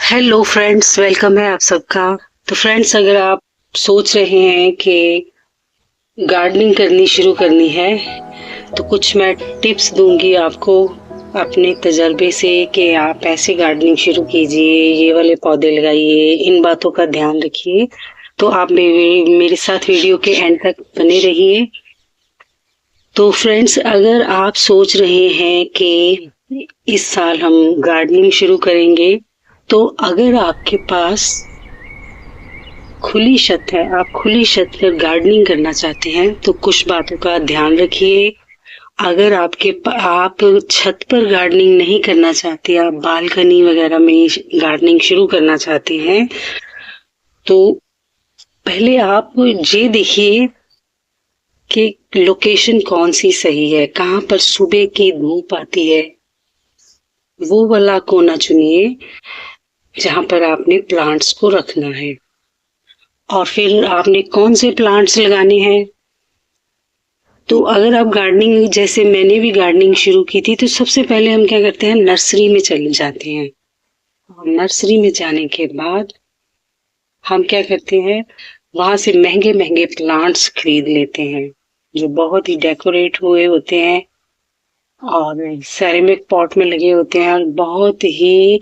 Hello friends, welcome है आप सबका। तो फ्रेंड्स, अगर आप सोच रहे हैं कि गार्डनिंग करनी शुरू करनी है तो कुछ मैं टिप्स दूंगी आपको अपने तजर्बे से कि आप ऐसे गार्डनिंग शुरू कीजिए, ये वाले पौधे लगाइए, इन बातों का ध्यान रखिए। तो आप मेरे साथ वीडियो के एंड तक बने रहिए। तो फ्रेंड्स, अगर आप सोच रहे हैं कि इस साल हम गार्डनिंग शुरू करेंगे, तो अगर आपके पास खुली छत है, आप खुली छत पर गार्डनिंग करना चाहते हैं तो कुछ बातों का ध्यान रखिए। अगर आप छत पर गार्डनिंग नहीं करना चाहते, आप बालकनी वगैरह में गार्डनिंग शुरू करना चाहते हैं, तो पहले आप ये देखिए कि लोकेशन कौन सी सही है, कहाँ पर सुबह की धूप आती है। वो वाला कोना चुनिए जहां पर आपने प्लांट्स को रखना है। और फिर आपने कौन से प्लांट्स लगाने हैं। तो अगर आप गार्डनिंग, जैसे मैंने भी गार्डनिंग शुरू की थी, तो सबसे पहले हम क्या करते हैं, नर्सरी में चले जाते हैं। और नर्सरी में जाने के बाद हम क्या करते हैं, वहां से महंगे महंगे प्लांट्स खरीद लेते हैं जो बहुत ही डेकोरेट हुए होते हैं और सेरेमिक पॉट में लगे होते हैं और बहुत ही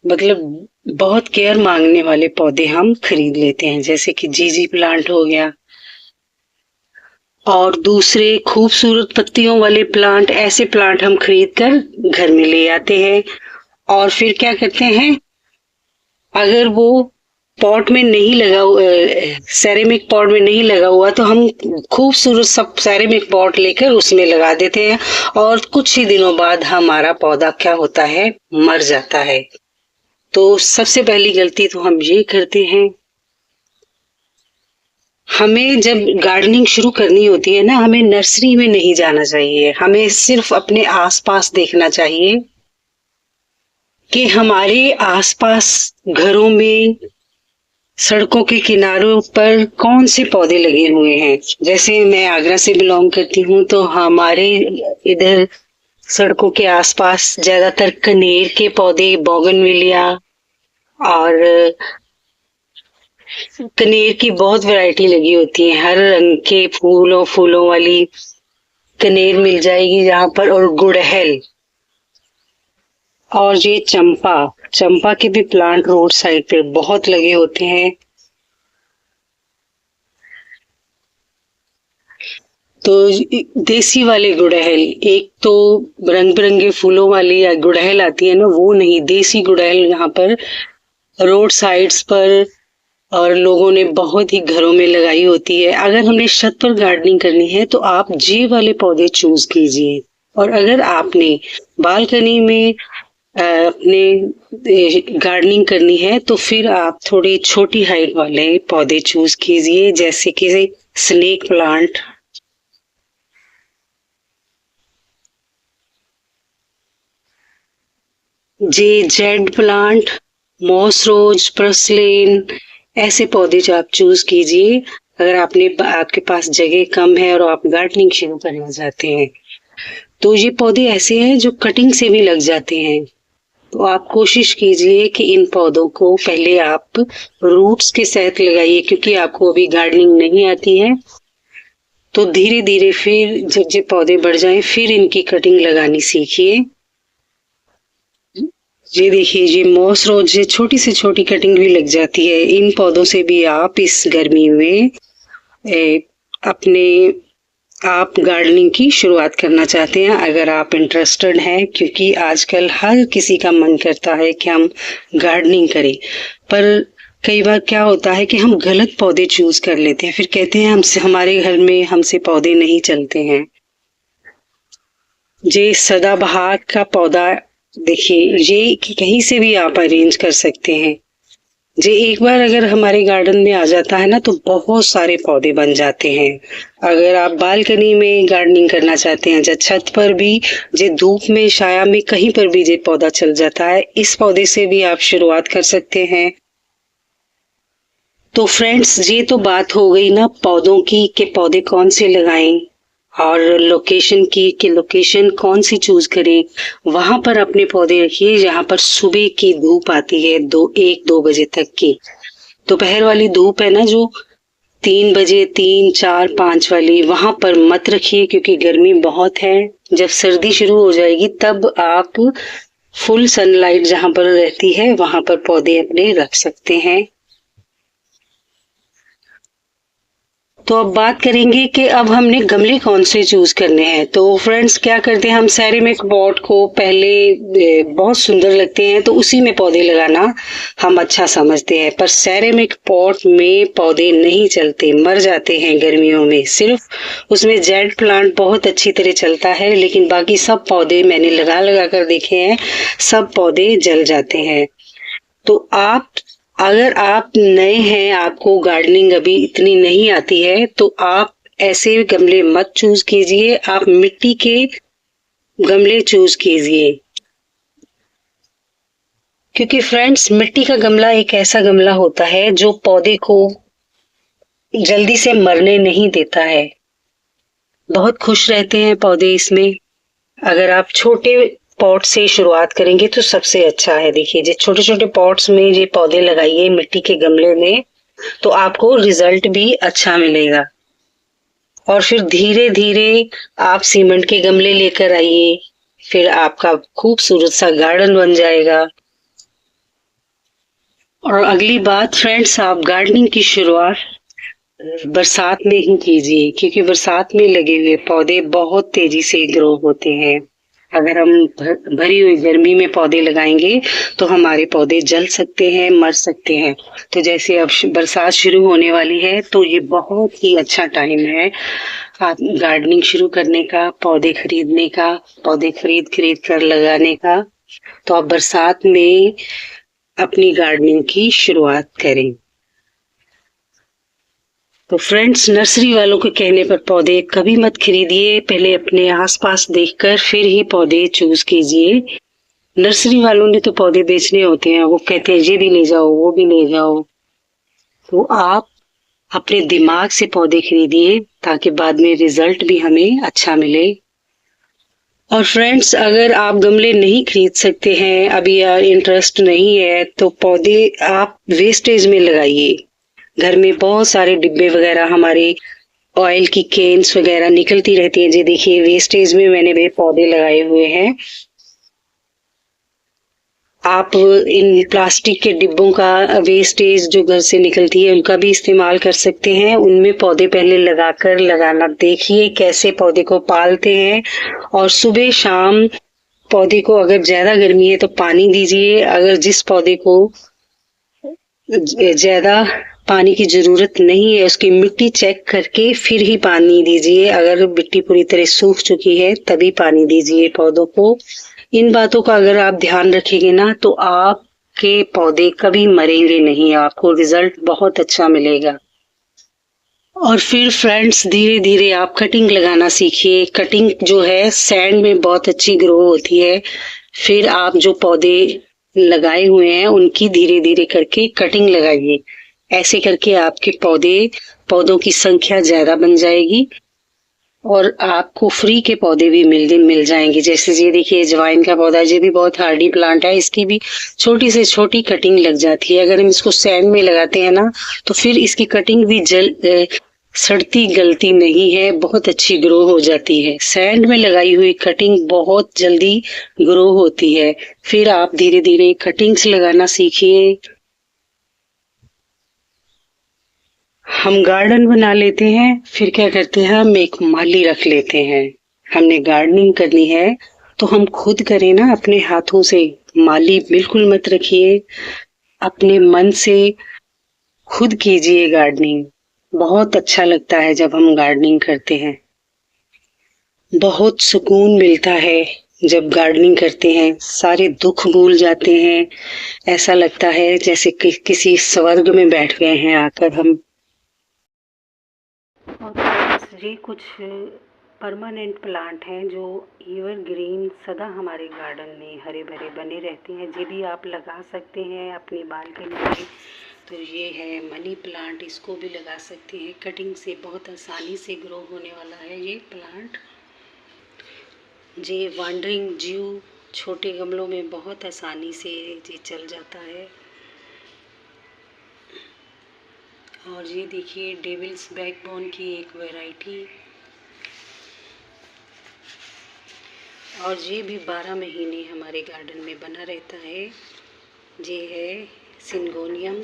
मतलब बहुत केयर मांगने वाले पौधे हम खरीद लेते हैं, जैसे कि जीजी प्लांट हो गया और दूसरे खूबसूरत पत्तियों वाले प्लांट। ऐसे प्लांट हम खरीद कर घर में ले आते हैं। और फिर क्या करते हैं, अगर वो पॉट में नहीं लगा, सेरेमिक पॉट में नहीं लगा हुआ, तो हम खूबसूरत सब सेरेमिक पॉट लेकर उसमें लगा देते हैं और कुछ ही दिनों बाद हमारा पौधा क्या होता है, मर जाता है। तो सबसे पहली गलती तो हम ये करते हैं, हमें जब गार्डनिंग शुरू करनी होती है ना, हमें नर्सरी में नहीं जाना चाहिए, हमें सिर्फ अपने आसपास देखना चाहिए कि हमारे आसपास घरों में, सड़कों के किनारों पर कौन से पौधे लगे हुए हैं। जैसे मैं आगरा से बिलोंग करती हूँ, तो हमारे इधर सड़कों के आसपास ज्यादातर कनेर के पौधे, बोगनविलिया और कनेर की बहुत वैरायटी लगी होती है। हर रंग के फूलों वाली कनेर मिल जाएगी यहाँ पर, और गुड़हल और ये चंपा। चंपा के भी प्लांट रोड साइड पे बहुत लगे होते हैं। तो देसी वाले गुड़हल, एक तो रंग बिरंगे फूलों वाली या गुड़हल आती है ना, वो नहीं, देसी गुड़हल यहाँ पर रोड साइड्स पर और लोगों ने बहुत ही घरों में लगाई होती है। अगर हमने छत पर गार्डनिंग करनी है तो आप जे वाले पौधे चूज कीजिए। और अगर आपने बालकनी में अपने गार्डनिंग करनी है तो फिर आप थोड़ी छोटी हाइट वाले पौधे चूज कीजिए, जैसे कि snake plant, jade plant, moss rose, purslane, ऐसे पौधे जो आप चूज कीजिए अगर आपके पास जगह कम है और आप गार्डनिंग शुरू करना चाहते हैं। तो ये पौधे ऐसे हैं जो कटिंग से भी लग जाते हैं। तो आप कोशिश कीजिए कि इन पौधों को पहले आप रूट्स के साथ लगाइए, क्योंकि आपको अभी गार्डनिंग नहीं आती है। तो धीरे धीरे फिर जब ये पौधे बढ़ जाएं फिर इनकी कटिंग लगानी सीखिए। ये देखिए, ये मॉस रोज, ये छोटी से छोटी कटिंग भी लग जाती है। इन पौधों से भी आप इस गर्मी में अपने आप गार्डनिंग की शुरुआत करना चाहते हैं, अगर आप इंटरेस्टेड हैं, क्योंकि आजकल हर किसी का मन करता है कि हम गार्डनिंग करें। पर कई बार क्या होता है कि हम गलत पौधे चूज कर लेते हैं, फिर कहते हैं हमसे, हमारे घर में हमसे पौधे नहीं चलते हैं। ये सदाबहार का पौधा देखिए, ये कहीं से भी आप अरेंज कर सकते हैं। जी, एक बार अगर हमारे गार्डन में आ जाता है ना तो बहुत सारे पौधे बन जाते हैं। अगर आप बालकनी में गार्डनिंग करना चाहते हैं या छत पर भी, जे धूप में, छाया में, कहीं पर भी ये पौधा चल जाता है, इस पौधे से भी आप शुरुआत कर सकते हैं। तो फ्रेंड्स, ये तो बात हो गई ना पौधों की कि पौधे कौन से लगाएं। और लोकेशन की कि लोकेशन कौन सी चूज करें, वहां पर अपने पौधे रखिए जहां पर सुबह की धूप आती है, 1-2 बजे तक की। दोपहर वाली धूप है ना, जो 3 बजे, 3, 4, 5 वाली, वहां पर मत रखिए क्योंकि गर्मी बहुत है। जब सर्दी शुरू हो जाएगी तब आप फुल सनलाइट जहां पर रहती है वहां पर पौधे अपने रख सकते हैं। तो अब बात करेंगे कि अब हमने गमले कौन से चूज करने हैं। तो फ्रेंड्स, क्या करते हैं हम, सेरेमिक पॉट को पहले बहुत सुंदर लगते हैं तो उसी में पौधे लगाना हम अच्छा समझते हैं, पर सेरेमिक पॉट में पौधे नहीं चलते, मर जाते हैं गर्मियों में। सिर्फ उसमें जेड प्लांट बहुत अच्छी तरह चलता है, लेकिन बाकी सब पौधे मैंने लगा लगा कर देखे हैं, सब पौधे जल जाते हैं। तो अगर आप नए हैं, आपको गार्डनिंग अभी इतनी नहीं आती है, तो आप ऐसे गमले मत चूज कीजिए, आप मिट्टी के गमले चूज कीजिए। क्योंकि फ्रेंड्स, मिट्टी का गमला एक ऐसा गमला होता है जो पौधे को जल्दी से मरने नहीं देता है। बहुत खुश रहते हैं पौधे इसमें। अगर आप छोटे पॉट से शुरुआत करेंगे तो सबसे अच्छा है। देखिए, जो छोटे छोटे पॉट्स में ये पौधे लगाइए मिट्टी के गमले में, तो आपको रिजल्ट भी अच्छा मिलेगा। और फिर धीरे धीरे आप सीमेंट के गमले लेकर आइए, फिर आपका खूबसूरत सा गार्डन बन जाएगा। और अगली बात फ्रेंड्स, आप गार्डनिंग की शुरुआत बरसात में ही कीजिए, क्योंकि बरसात में लगे हुए पौधे बहुत तेजी से ग्रो होते हैं। अगर हम भरी हुई गर्मी में पौधे लगाएंगे तो हमारे पौधे जल सकते हैं, मर सकते हैं। तो जैसे अब बरसात शुरू होने वाली है, तो ये बहुत ही अच्छा टाइम है आप गार्डनिंग शुरू करने का, पौधे खरीदने का, पौधे खरीद खरीद कर लगाने का। तो आप बरसात में अपनी गार्डनिंग की शुरुआत करें। तो फ्रेंड्स, नर्सरी वालों के कहने पर पौधे कभी मत खरीदिए, पहले अपने आसपास देखकर फिर ही पौधे चूज कीजिए। नर्सरी वालों ने तो पौधे बेचने होते हैं, वो कहते हैं ये भी ले जाओ, वो भी ले जाओ। तो आप अपने दिमाग से पौधे खरीदिए ताकि बाद में रिजल्ट भी हमें अच्छा मिले। और फ्रेंड्स, अगर आप गमले नहीं खरीद सकते हैं अभी, या इंटरेस्ट नहीं है, तो पौधे आप वेस्टेज में लगाइए। घर में बहुत सारे डिब्बे वगैरह, हमारे ऑयल की केन्स वगैरह निकलती रहती हैं। जी देखिए, वेस्टेज में मैंने भी पौधे लगाए हुए हैं। आप इन प्लास्टिक के डिब्बों का वेस्टेज जो घर से निकलती है उनका भी इस्तेमाल कर सकते हैं। उनमें पौधे पहले लगाना देखिए कैसे पौधे को पालते हैं। और सुबह शाम पौधे को, अगर ज्यादा गर्मी है तो पानी दीजिए। अगर जिस पौधे को ज्यादा पानी की जरूरत नहीं है, उसकी मिट्टी चेक करके फिर ही पानी दीजिए। अगर मिट्टी पूरी तरह सूख चुकी है तभी पानी दीजिए पौधों को। इन बातों का अगर आप ध्यान रखेंगे ना, तो आपके पौधे कभी मरेंगे नहीं, आपको रिजल्ट बहुत अच्छा मिलेगा। और फिर फ्रेंड्स, धीरे धीरे आप कटिंग लगाना सीखिए। कटिंग जो है सैंड में बहुत अच्छी ग्रो होती है। फिर आप जो पौधे लगाए हुए हैं उनकी धीरे धीरे करके कटिंग लगाइए। ऐसे करके आपके पौधों की संख्या ज्यादा बन जाएगी और आपको फ्री के पौधे भी मिल जाएंगे। जैसे ये देखिए, अजवाइन का पौधा, ये भी बहुत हार्डी प्लांट है, इसकी भी छोटी से छोटी कटिंग लग जाती है। अगर हम इसको सैंड में लगाते हैं ना, तो फिर इसकी कटिंग भी सड़ती गलती नहीं है, बहुत अच्छी ग्रो हो जाती है। सैंड में लगाई हुई कटिंग बहुत जल्दी ग्रो होती है। फिर आप धीरे धीरे कटिंग्स लगाना सीखिए। हम गार्डन बना लेते हैं, फिर क्या करते हैं, हम एक माली रख लेते हैं। हमने गार्डनिंग करनी है तो हम खुद करें ना, अपने हाथों से। माली बिल्कुल मत रखिए, अपने मन से खुद कीजिए गार्डनिंग। बहुत अच्छा लगता है जब हम गार्डनिंग करते हैं, बहुत सुकून मिलता है जब गार्डनिंग करते हैं। सारे दुख भूल जाते हैं, ऐसा लगता है जैसे किसी स्वर्ग में बैठ गए हैं आकर हम। और ये कुछ परमानेंट प्लांट हैं जो एवरग्रीन सदा हमारे गार्डन में हरे भरे बने रहते हैं। ये भी आप लगा सकते हैं अपनी बालकनी में। तो ये है मनी प्लांट, इसको भी लगा सकते हैं। कटिंग से बहुत आसानी से ग्रो होने वाला है ये प्लांट। ये वांडरिंग ज्यू छोटे गमलों में बहुत आसानी से ये चल जाता है। और ये देखिए डेविल्स बैकबोन की एक वैरायटी, और ये भी 12 महीने हमारे गार्डन में बना रहता है। ये है सिंगोनियम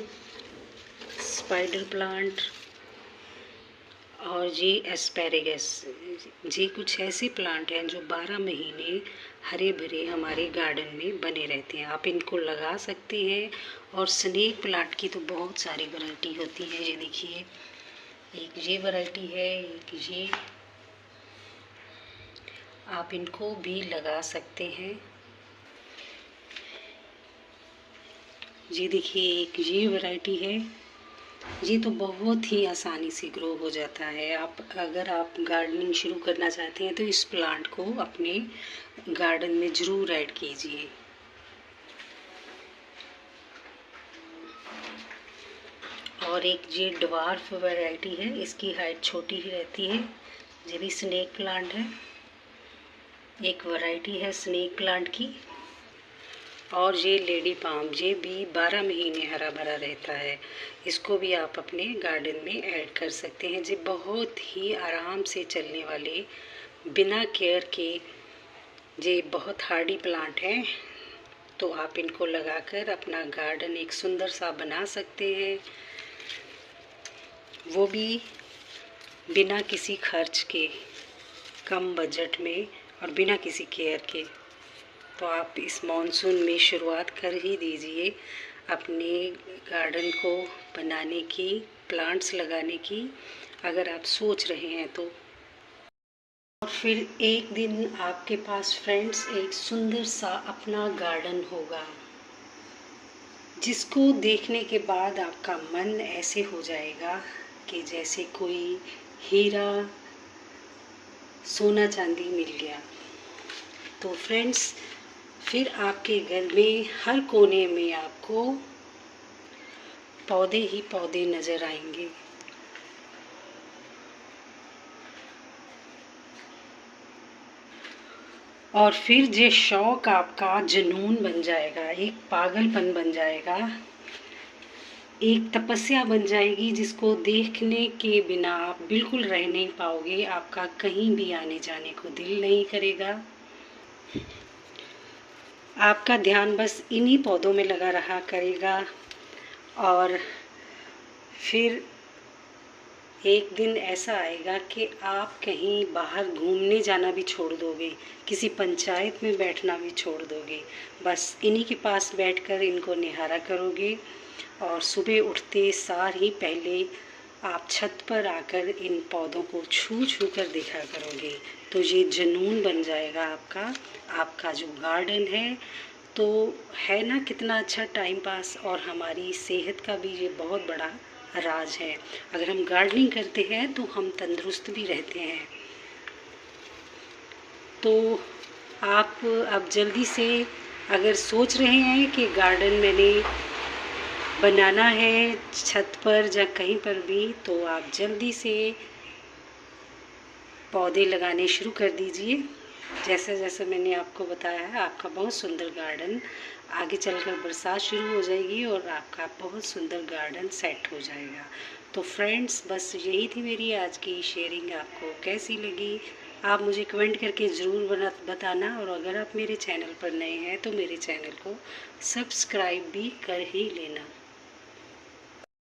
स्पाइडर प्लांट, और ये एस्पेरेगस। ये कुछ ऐसे प्लांट हैं जो 12 महीने हरे भरे हमारे गार्डन में बने रहते हैं। आप इनको लगा सकते हैं। और स्नेक प्लांट की तो बहुत सारी वैरायटी होती है। ये देखिए, एक ये वैरायटी है, एक ये, आप इनको भी लगा सकते हैं। ये देखिए, एक ये वैरायटी है। ये तो बहुत ही आसानी से ग्रो हो जाता है। अगर आप गार्डनिंग शुरू करना चाहते हैं तो इस प्लांट को अपने गार्डन में ज़रूर ऐड कीजिए। और एक ये ड्वार्फ वैरायटी है, इसकी हाइट छोटी ही रहती है। ये भी स्नेक प्लांट है, एक वैरायटी है स्नेक प्लांट की। और ये लेडी पाम, ये भी 12 महीने हरा भरा रहता है। इसको भी आप अपने गार्डन में ऐड कर सकते हैं। ये बहुत ही आराम से चलने वाले, बिना केयर के, ये बहुत हार्डी प्लांट हैं। तो आप इनको लगाकर अपना गार्डन एक सुंदर सा बना सकते हैं, वो भी बिना किसी खर्च के, कम बजट में और बिना किसी केयर के। तो आप इस मॉनसून में शुरुआत कर ही दीजिए अपने गार्डन को बनाने की, प्लांट्स लगाने की, अगर आप सोच रहे हैं तो। और फिर एक दिन आपके पास फ्रेंड्स एक सुंदर सा अपना गार्डन होगा, जिसको देखने के बाद आपका मन ऐसे हो जाएगा कि जैसे कोई हीरा सोना चांदी मिल गया। तो फ्रेंड्स, फिर आपके घर में हर कोने में आपको पौधे ही पौधे नज़र आएंगे। और फिर ये शौक आपका जुनून बन जाएगा, एक पागलपन बन जाएगा, एक तपस्या बन जाएगी, जिसको देखने के बिना आप बिल्कुल रह नहीं पाओगे। आपका कहीं भी आने जाने को दिल नहीं करेगा। आपका ध्यान बस इन्हीं पौधों में लगा रहा करेगा। और फिर एक दिन ऐसा आएगा कि आप कहीं बाहर घूमने जाना भी छोड़ दोगे, किसी पंचायत में बैठना भी छोड़ दोगे। बस इन्हीं के पास बैठकर इनको निहारा करोगे। और सुबह उठते सार ही पहले आप छत पर आकर इन पौधों को छू छू कर देखा करोगे। तो ये जुनून बन जाएगा आपका जो गार्डन है। तो है ना कितना अच्छा टाइम पास, और हमारी सेहत का भी ये बहुत बड़ा राज है। अगर हम गार्डनिंग करते हैं तो हम तंदुरुस्त भी रहते हैं। तो आप अब जल्दी से, अगर सोच रहे हैं कि गार्डन मैंने बनाना है छत पर या कहीं पर भी, तो आप जल्दी से पौधे लगाने शुरू कर दीजिए। जैसे जैसे मैंने आपको बताया है, आपका बहुत सुंदर गार्डन, आगे चलकर बरसात शुरू हो जाएगी और आपका बहुत सुंदर गार्डन सेट हो जाएगा। तो फ्रेंड्स, बस यही थी मेरी आज की शेयरिंग। आपको कैसी लगी आप मुझे कमेंट करके ज़रूर बताना। और अगर आप मेरे चैनल पर नए हैं तो मेरे चैनल को सब्सक्राइब भी कर ही लेना।